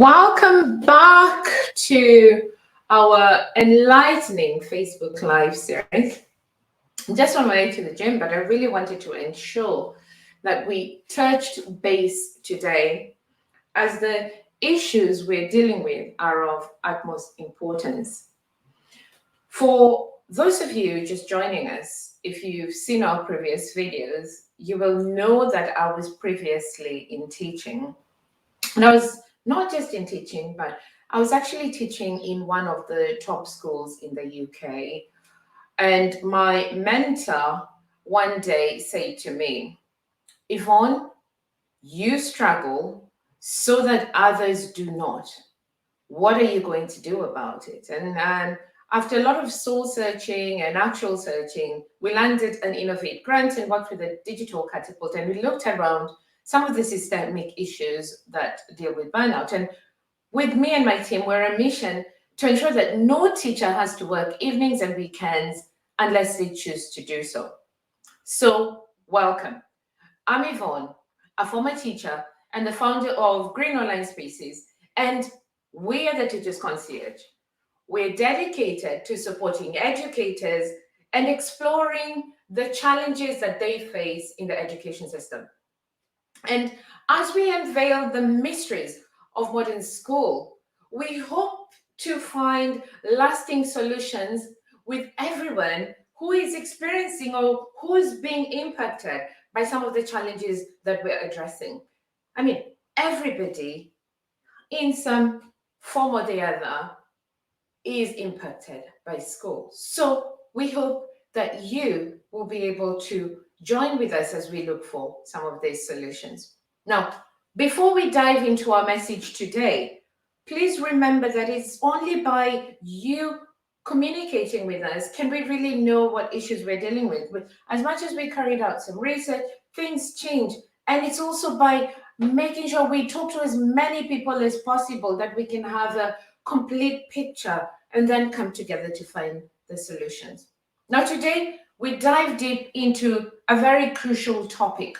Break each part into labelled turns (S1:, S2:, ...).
S1: Welcome back to our enlightening Facebook Live series. I'm just on my way to the gym, but I really wanted to ensure that we touched base today as the issues we're dealing with are of utmost importance. For those of you just joining us, if you've seen our previous videos, you will know that I was previously in teaching. And I was not just in teaching, but I was actually teaching in one of the top schools in the UK. And my mentor one day said to me, Yvonne, you struggle so that others do not. What are you going to do about it? And after a lot of soul searching and actual searching, we landed an Innovate grant and worked with a digital catapult. And we looked around some of the systemic issues that deal with burnout. And with me and my team, we're on a mission to ensure that no teacher has to work evenings and weekends unless they choose to do so. So, welcome. I'm Yvonne, a former teacher and the founder of Green Online Spaces, and we are the Teachers Concierge. We're dedicated to supporting educators and exploring the challenges that they face in the education system. And as we unveil the mysteries of modern school, we hope to find lasting solutions with everyone who is experiencing or who is being impacted by some of the challenges that we're addressing. I mean, everybody in some form or the other is impacted by school. So we hope that you will be able to join with us as we look for some of these solutions. Now, before we dive into our message today, please remember that it's only by you communicating with us can we really know what issues we're dealing with. As much as we carried out some research, things change. And it's also by making sure we talk to as many people as possible that we can have a complete picture and then come together to find the solutions. Now, today, we dive deep into a very crucial topic.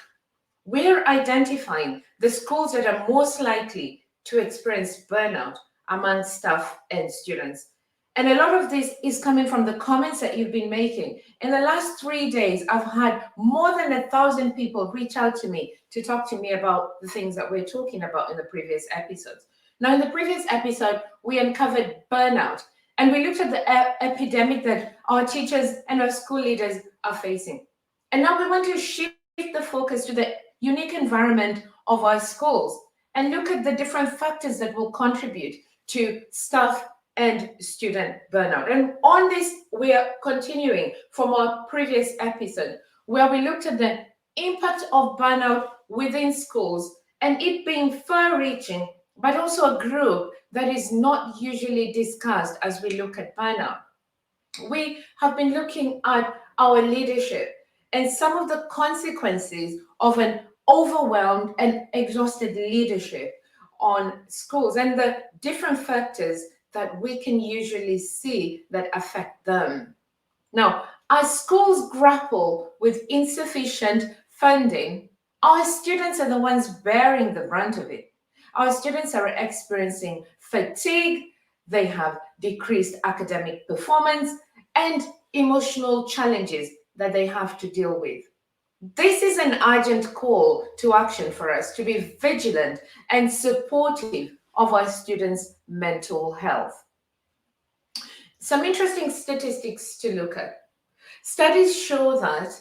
S1: We're identifying the schools that are most likely to experience burnout among staff and students. And a lot of this is coming from the comments that you've been making. In the last 3 days, I've had more than 1,000 people reach out to me to talk to me about the things that we're talking about in the previous episodes. Now, in the previous episode, we uncovered burnout. And we looked at the epidemic that our teachers and our school leaders are facing. And now we want to shift the focus to the unique environment of our schools and look at the different factors that will contribute to staff and student burnout. And on this, we are continuing from our previous episode where we looked at the impact of burnout within schools and it being far-reaching, but also a group that is not usually discussed as we look at burnout. We have been looking at our leadership and some of the consequences of an overwhelmed and exhausted leadership on schools and the different factors that we can usually see that affect them. Now, as schools grapple with insufficient funding, our students are the ones bearing the brunt of it. Our students are experiencing fatigue, they have decreased academic performance, and emotional challenges that they have to deal with. This is an urgent call to action for us to be vigilant and supportive of our students' mental health. Some interesting statistics to look at. Studies show that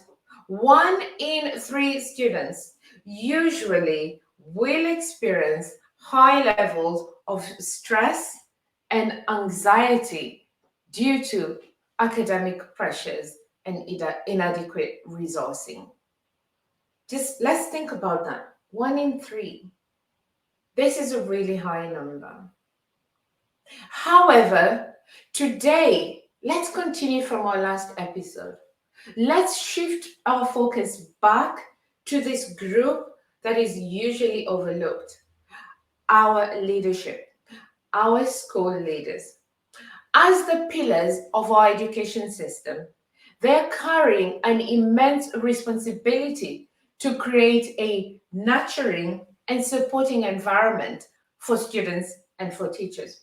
S1: 1 in 3 students usually will experience high levels of stress and anxiety due to academic pressures and inadequate resourcing. Just let's think about that. 1 in 3. This is a really high number. However, today, let's continue from our last episode. Let's shift our focus back to this group that is usually overlooked. Our leadership, our school leaders. As the pillars of our education system, they're carrying an immense responsibility to create a nurturing and supporting environment for students and for teachers.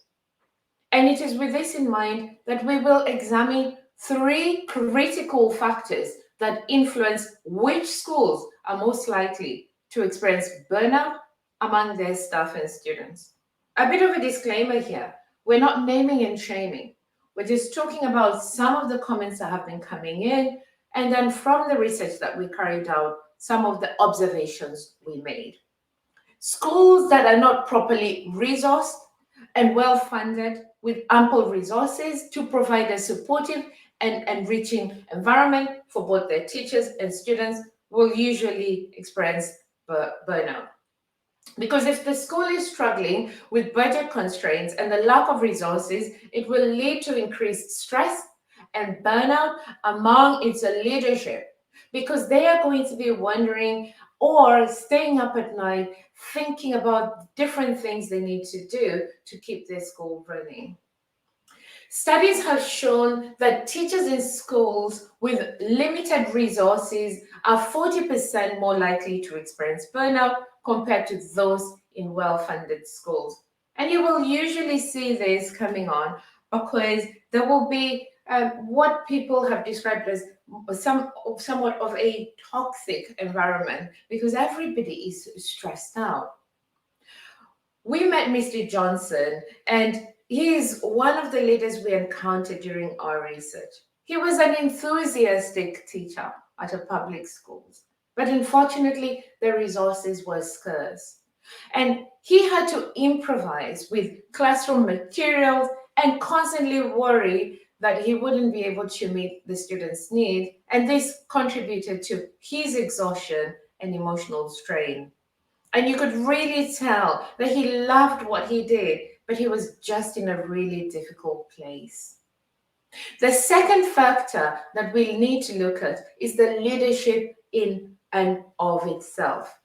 S1: And it is with this in mind that we will examine 3 critical factors that influence which schools are most likely to experience burnout among their staff and students. A bit of a disclaimer here. We're not naming and shaming. We're just talking about some of the comments that have been coming in, and then from the research that we carried out, some of the observations we made. Schools that are not properly resourced and well-funded with ample resources to provide a supportive and enriching environment for both their teachers and students will usually experience burnout. Because if the school is struggling with budget constraints and the lack of resources, it will lead to increased stress and burnout among its leadership, because they are going to be wondering or staying up at night thinking about different things they need to do to keep their school running. Studies have shown that teachers in schools with limited resources are 40% more likely to experience burnout compared to those in well-funded schools. And you will usually see this coming on because there will be what people have described as somewhat of a toxic environment because everybody is stressed out. We met Mr. Johnson, and he is one of the leaders we encountered during our research. He was an enthusiastic teacher at a public schools, but unfortunately, the resources were scarce. And he had to improvise with classroom materials and constantly worry that he wouldn't be able to meet the students' needs, and this contributed to his exhaustion and emotional strain. And you could really tell that he loved what he did, but he was just in a really difficult place. The second factor that we need to look at is the leadership in and of itself.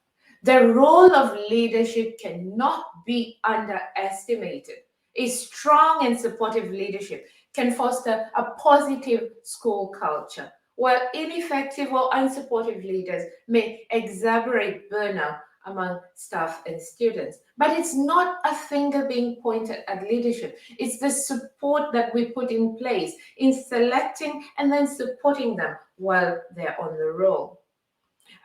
S1: The role of leadership cannot be underestimated. A strong and supportive leadership can foster a positive school culture, while ineffective or unsupportive leaders may exacerbate burnout among staff and students. But it's not a finger being pointed at leadership. It's the support that we put in place in selecting and then supporting them while they're on the roll.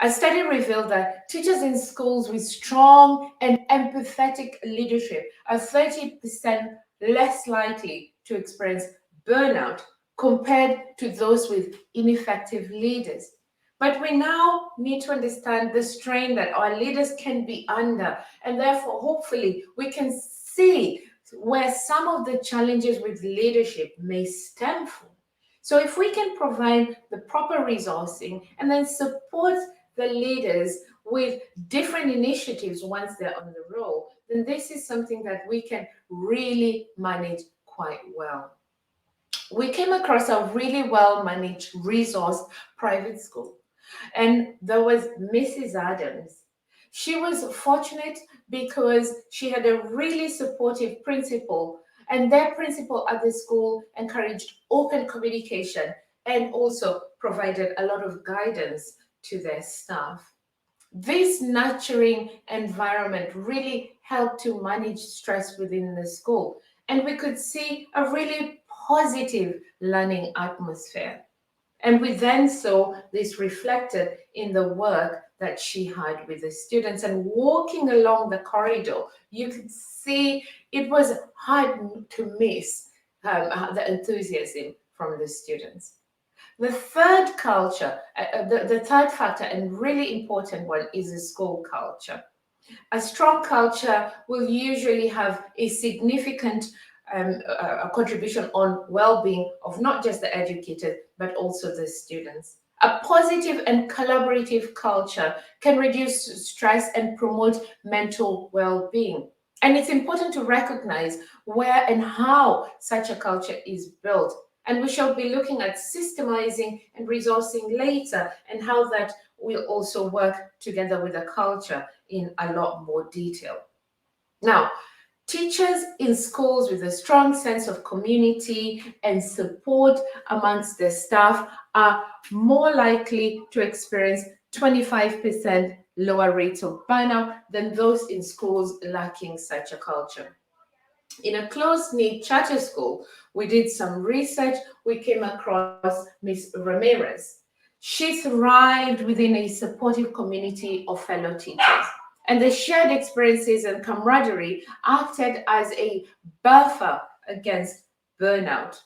S1: A study revealed that teachers in schools with strong and empathetic leadership are 30% less likely to experience burnout compared to those with ineffective leaders. But we now need to understand the strain that our leaders can be under, and therefore, hopefully, we can see where some of the challenges with leadership may stem from. So if we can provide the proper resourcing and then support the leaders with different initiatives once they're on the roll, then this is something that we can really manage quite well. We came across a really well-managed, resourced private school, and there was Mrs. Adams. She was fortunate because she had a really supportive principal, and their principal at the school encouraged open communication and also provided a lot of guidance to their staff. This nurturing environment really helped to manage stress within the school, and we could see a really positive learning atmosphere. And we then saw this reflected in the work that she had with the students. And walking along the corridor, you could see it was hard to miss the enthusiasm from the students. The third the third factor and really important one is the school culture. A strong culture will usually have a significant a contribution on well-being of not just the educated, but also the students. A positive and collaborative culture can reduce stress and promote mental well-being. And it's important to recognize where and how such a culture is built. And we shall be looking at systemizing and resourcing later and how that will also work together with the culture in a lot more detail. Now, teachers in schools with a strong sense of community and support amongst their staff are more likely to experience 25% lower rates of burnout than those in schools lacking such a culture. In a close-knit charter school, we did some research. We came across Miss Ramirez. She thrived within a supportive community of fellow teachers, and the shared experiences and camaraderie acted as a buffer against burnout.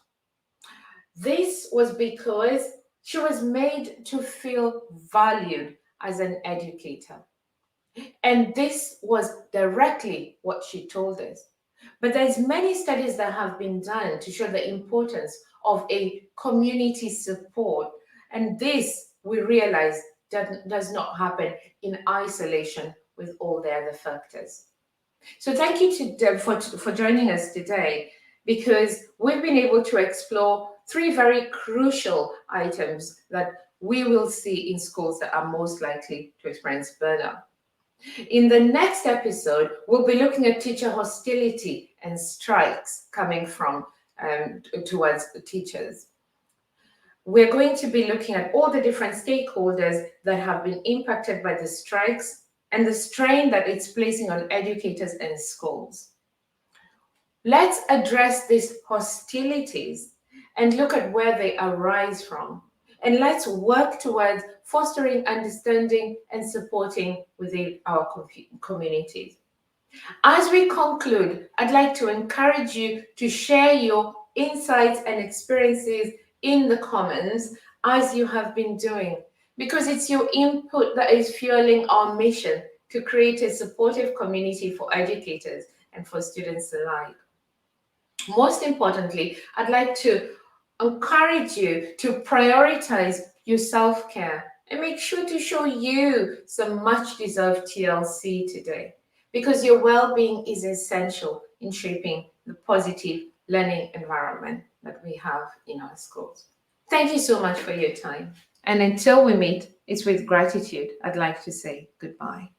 S1: This was because she was made to feel valued as an educator. And this was directly what she told us. But there's many studies that have been done to show the importance of a community support. And this, we realize, does not happen in isolation with all the other factors. So thank you to Deb for joining us today, because we've been able to explore three very crucial items that we will see in schools that are most likely to experience burnout. In the next episode, we'll be looking at teacher hostility and strikes coming from towards the teachers. We're going to be looking at all the different stakeholders that have been impacted by the strikes and the strain that it's placing on educators and schools. Let's address these hostilities and look at where they arise from. And let's work towards fostering understanding and supporting within our communities. As we conclude, I'd like to encourage you to share your insights and experiences in the comments as you have been doing, because it's your input that is fueling our mission to create a supportive community for educators and for students alike. Most importantly, I'd like to encourage you to prioritize your self-care and make sure to show you some much-deserved TLC today, because your well-being is essential in shaping the positive learning environment that we have in our schools. Thank you so much for your time. And until we meet, it's with gratitude I'd like to say goodbye.